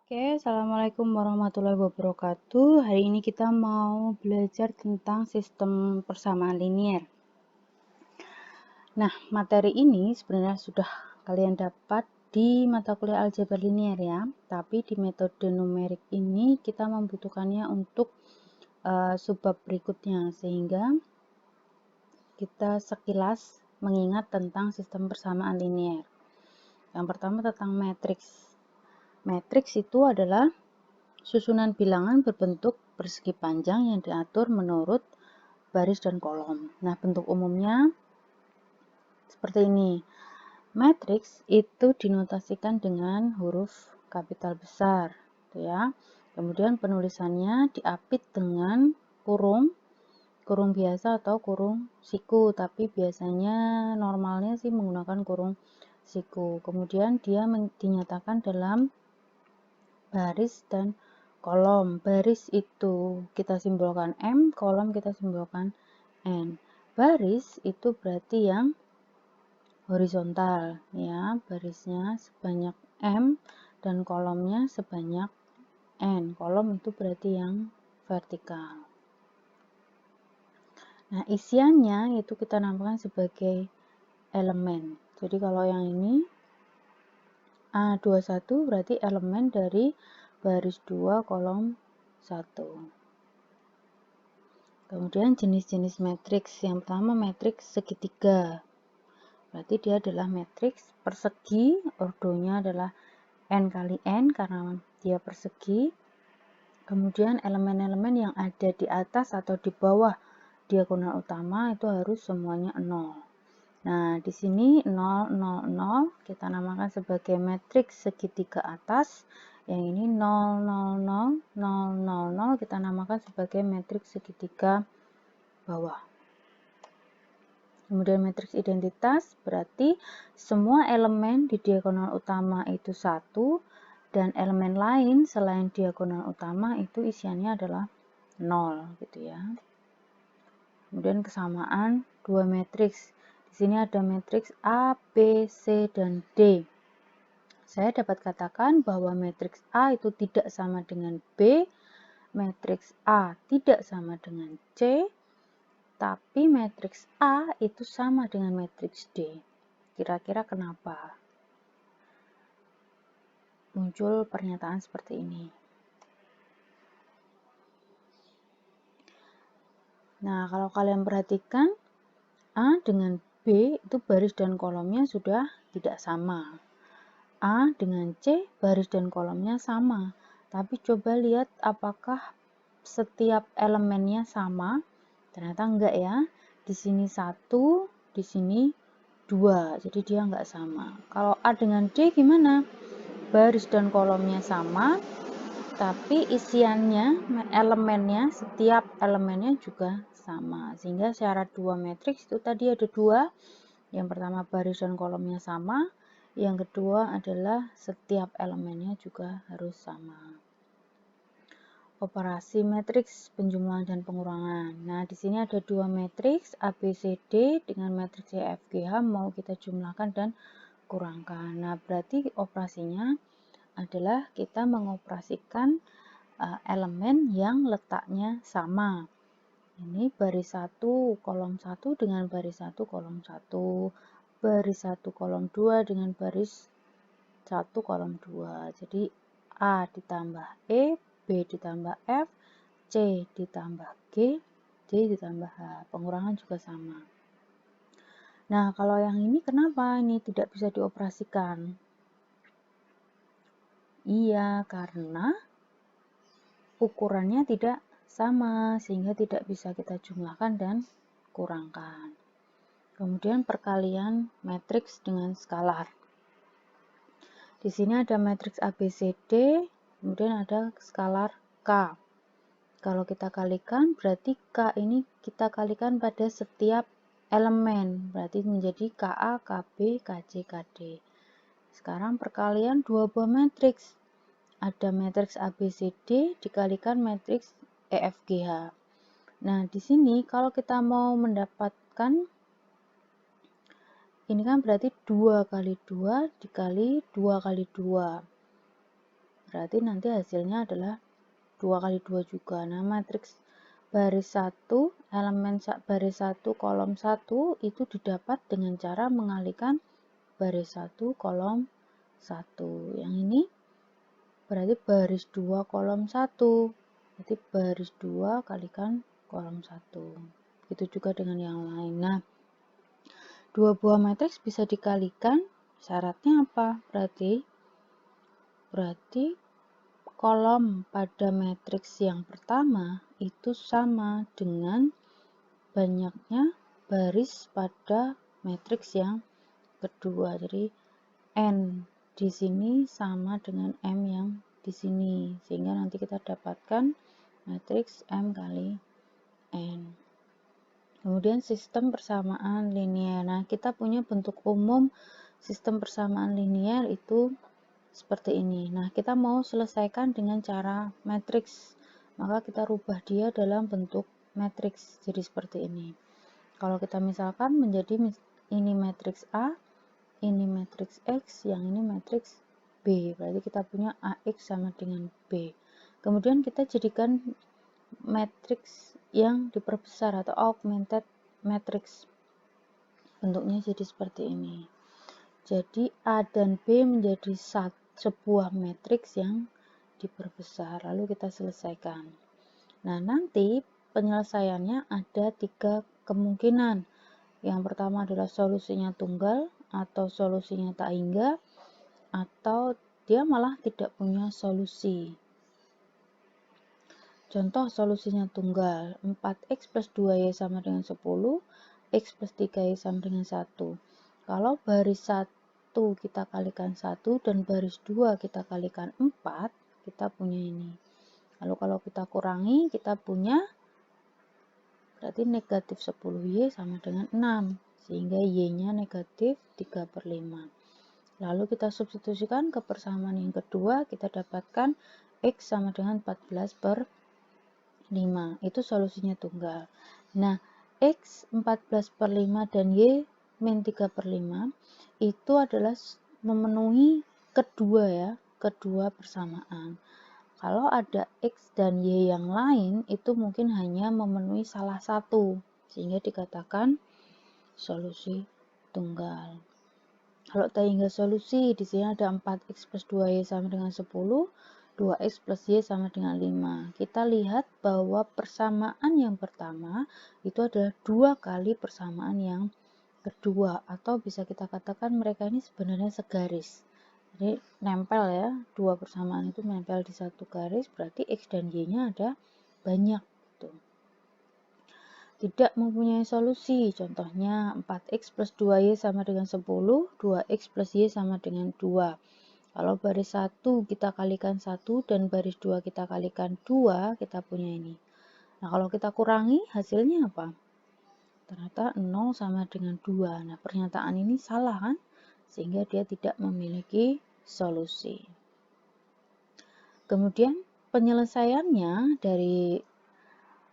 Oke, assalamualaikum warahmatullahi wabarakatuh. Hari ini kita mau belajar tentang sistem persamaan linier. Nah, materi ini sebenarnya sudah kalian dapat di mata kuliah aljabar linier ya, tapi di metode numerik ini kita membutuhkannya untuk subbab berikutnya, sehingga kita sekilas mengingat tentang sistem persamaan linier. Yang pertama tentang matriks. Matriks itu adalah susunan bilangan berbentuk persegi panjang yang diatur menurut baris dan kolom. Nah, bentuk umumnya seperti ini. Matriks itu dinotasikan dengan huruf kapital besar, gitu ya. Kemudian penulisannya diapit dengan kurung biasa atau kurung siku, tapi biasanya normalnya sih menggunakan kurung siku. Kemudian dia dinyatakan dalam baris dan kolom. Baris itu kita simbolkan M, kolom kita simbolkan N. Baris itu berarti yang horizontal ya, barisnya sebanyak M dan kolomnya sebanyak N. Kolom itu berarti yang vertikal. Nah, isiannya itu kita namakan sebagai elemen. Jadi kalau yang ini A21 berarti elemen dari baris 2 kolom 1. Kemudian jenis-jenis matriks. Yang pertama matriks segitiga. Berarti dia adalah matriks persegi, ordonya adalah N kali N karena dia persegi. Kemudian elemen-elemen yang ada di atas atau di bawah diagonal utama itu harus semuanya 0. Nah, di sini 0, 0, 0 kita namakan sebagai matriks segitiga atas. Yang ini 0, 0, 0, 0, 0, 0 kita namakan sebagai matriks segitiga bawah. Kemudian matriks identitas berarti semua elemen di diagonal utama itu 1 dan elemen lain selain diagonal utama itu isiannya adalah 0 gitu ya. Kemudian kesamaan dua matriks. Di sini ada matriks A, B, C, dan D. Saya dapat katakan bahwa matriks A itu tidak sama dengan B, matriks A tidak sama dengan C, tapi matriks A itu sama dengan matriks D. Kira-kira kenapa? Muncul pernyataan seperti ini. Nah, kalau kalian perhatikan, A dengan B itu baris dan kolomnya sudah tidak sama. A dengan C baris dan kolomnya sama. Tapi coba lihat apakah setiap elemennya sama. Ternyata enggak ya. Di sini 1, di sini 2. Jadi dia enggak sama. Kalau A dengan D gimana? Baris dan kolomnya sama, tapi isiannya, elemennya, setiap elemennya juga sama. Sehingga syarat dua matriks itu tadi ada dua. Yang pertama baris dan kolomnya sama. Yang kedua adalah setiap elemennya juga harus sama. Operasi matriks penjumlahan dan pengurangan. Nah, di sini ada dua matriks ABCD dengan matriks EFGH mau kita jumlahkan dan kurangkan. Nah, berarti operasinya adalah kita mengoperasikan elemen yang letaknya sama. Ini baris 1 kolom 1 dengan baris 1 kolom 1. Baris 1 kolom 2 dengan baris 1 kolom 2. Jadi A ditambah E, B ditambah F, C ditambah G, D ditambah H. Pengurangan juga sama. Nah, kalau yang ini kenapa ini tidak bisa dioperasikan? Iya, karena ukurannya tidak sama, sehingga tidak bisa kita jumlahkan dan kurangkan. Kemudian perkalian matriks dengan skalar. Di sini ada matriks ABCD, kemudian ada skalar K. Kalau kita kalikan, berarti K ini kita kalikan pada setiap elemen, berarti menjadi KA, KB, KC, KD. Sekarang perkalian dua buah matriks. Ada matriks ABCD dikalikan matriks EFGH. Nah, di sini kalau kita mau mendapatkan ini kan berarti 2 kali 2 dikali 2 kali 2. berarti nanti hasilnya adalah 2 kali 2 juga. Nah, matriks baris 1, elemen baris 1, kolom 1 itu didapat dengan cara mengalihkan baris 1, kolom 1. Yang ini berarti baris 2, kolom 1. Berarti baris 2 kalikan kolom 1. Begitu juga dengan yang lain. Nah, dua buah matriks bisa dikalikan, syaratnya apa? Berarti kolom pada matriks yang pertama itu sama dengan banyaknya baris pada matriks yang kedua. Jadi N di sini sama dengan M yang di sini, sehingga nanti kita dapatkan matriks M kali N. Kemudian sistem persamaan linier. Nah, kita punya bentuk umum sistem persamaan linier itu seperti ini. Nah, kita mau selesaikan dengan cara matriks. Maka kita rubah dia dalam bentuk matriks. Jadi seperti ini. Kalau kita misalkan menjadi ini matriks A, ini matriks X, yang ini matriks B. Berarti kita punya AX sama dengan B. Kemudian kita jadikan matriks yang diperbesar atau augmented matrix. Bentuknya jadi seperti ini. Jadi A dan B menjadi sebuah matriks yang diperbesar. Lalu kita selesaikan. Nah, nanti penyelesaiannya ada 3 kemungkinan. Yang pertama adalah solusinya tunggal atau solusinya tak hingga, atau dia malah tidak punya solusi. Contoh solusinya tunggal, 4x plus 2y sama dengan 10, x plus 3y sama dengan 1. Kalau baris 1 kita kalikan 1 dan baris 2 kita kalikan 4, kita punya ini. Lalu kalau kita kurangi, kita punya berarti negatif 10y sama dengan 6, sehingga y-nya negatif 3/5. Lalu kita substitusikan ke persamaan yang kedua, kita dapatkan x sama dengan 14/5. Itu solusinya tunggal. Nah, X 14/5 dan Y min 3/5 itu adalah memenuhi kedua persamaan. Kalau ada X dan Y yang lain, itu mungkin hanya memenuhi salah satu, sehingga dikatakan solusi tunggal. Kalau tak hingga solusi, di sini ada 4x plus 2y sama dengan 10, 2x plus y sama dengan 5. Kita lihat bahwa persamaan yang pertama itu adalah 2 kali persamaan yang kedua, atau bisa kita katakan mereka ini sebenarnya segaris. Jadi nempel ya, 2 persamaan itu nempel di satu garis, berarti x dan y-nya ada banyak. Tidak mempunyai solusi, contohnya 4x plus 2y sama dengan 10, 2x plus y sama dengan 2. Kalau baris 1 kita kalikan 1 dan baris 2 kita kalikan 2, kita punya ini. Nah, kalau kita kurangi hasilnya apa? Ternyata 0 sama dengan 2. Nah, pernyataan ini salah kan? Sehingga dia tidak memiliki solusi. Kemudian penyelesaiannya dari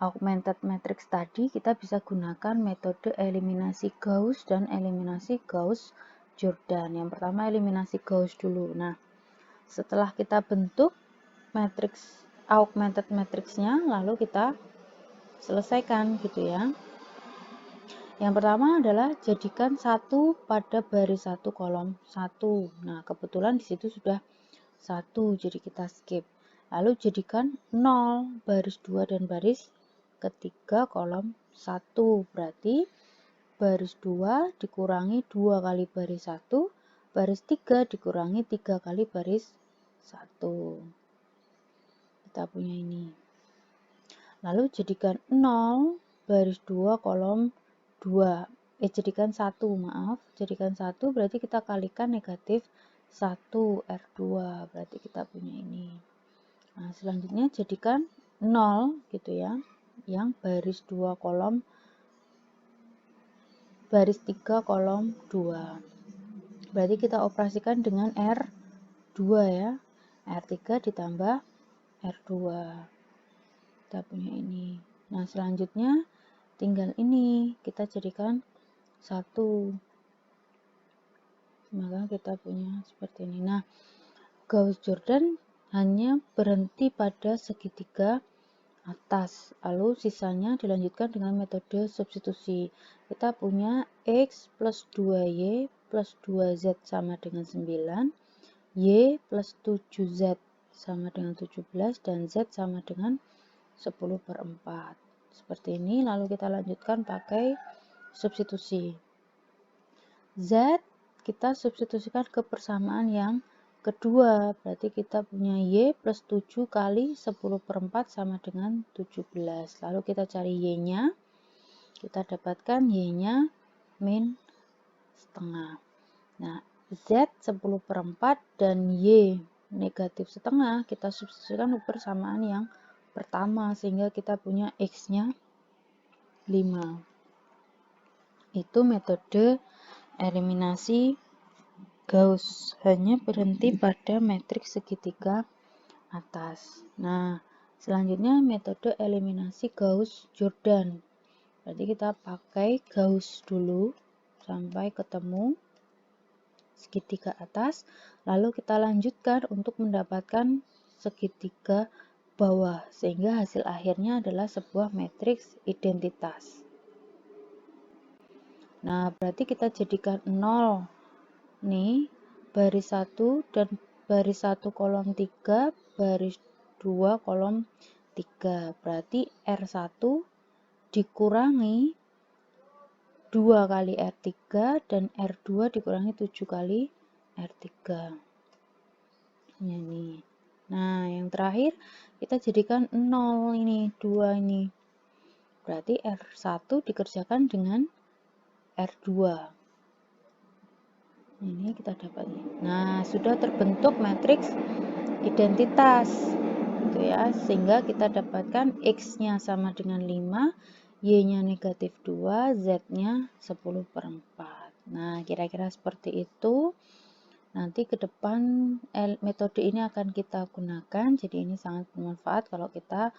augmented matrix tadi, kita bisa gunakan metode eliminasi Gauss dan eliminasi Gauss-Jordan. Yang pertama eliminasi Gauss dulu. Nah, setelah kita bentuk matriks augmented matrixnya, lalu kita selesaikan gitu ya. Yang pertama adalah jadikan 1 pada baris 1 kolom 1. Nah, kebetulan di situ sudah 1, jadi kita skip. Lalu jadikan 0 baris 2 dan baris ketiga kolom 1. Berarti baris 2 dikurangi 2 kali baris 1, baris 3 dikurangi 3 kali baris 1. Kita punya ini. Lalu jadikan 0 baris 2 kolom 2. Jadikan 1, maaf. Jadikan 1 berarti kita kalikan negatif 1 R2. Berarti kita punya ini. Nah, selanjutnya jadikan 0 gitu ya. Yang baris 2 kolom baris 3 kolom 2. Berarti kita operasikan dengan R2 ya. R3 ditambah R2. Kita punya ini. Nah, selanjutnya tinggal ini kita jadikan 1. Maka kita punya seperti ini. Nah, Gauss-Jordan hanya berhenti pada segitiga atas, lalu sisanya dilanjutkan dengan metode substitusi. Kita punya X plus 2Y plus 2Z sama dengan 9, Y plus 7Z sama dengan 17, dan Z sama dengan 10/4. Seperti ini, lalu kita lanjutkan pakai substitusi. Z kita substitusikan ke persamaan yang kedua, berarti kita punya Y plus 7 kali 10/4 sama dengan 17. Lalu kita cari Y-nya, kita dapatkan Y-nya min setengah. Nah, Z 10/4 dan Y negatif setengah kita substitusikan ke persamaan yang pertama, sehingga kita punya X-nya 5. Itu metode eliminasi Gauss, hanya berhenti pada matriks segitiga atas. Nah, selanjutnya metode eliminasi Gauss-Jordan. Berarti kita pakai Gauss dulu sampai ketemu segitiga atas, lalu kita lanjutkan untuk mendapatkan segitiga bawah, sehingga hasil akhirnya adalah sebuah matriks identitas. Nah, berarti kita jadikan 0 nih, baris 1 dan baris 1 kolom 3, baris 2 kolom 3. Berarti R1 dikurangi 2 kali R3 dan R2 dikurangi 7 kali R3. Ini. Nah, yang terakhir kita jadikan 0 ini, 2 ini. Berarti R1 dikerjakan dengan R2. Ini kita dapat. Nah, sudah terbentuk matriks identitas gitu ya, sehingga kita dapatkan X-nya sama dengan 5, Y-nya negatif 2, Z-nya 10/4. Nah, kira-kira seperti itu. Nanti ke depan metode ini akan kita gunakan, jadi ini sangat bermanfaat kalau kita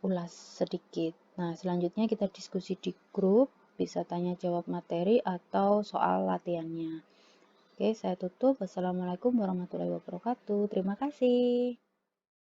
ulas sedikit. Nah, selanjutnya kita diskusi di grup, bisa tanya jawab materi atau soal latihannya. Oke, saya tutup. Wassalamualaikum warahmatullahi wabarakatuh. Terima kasih.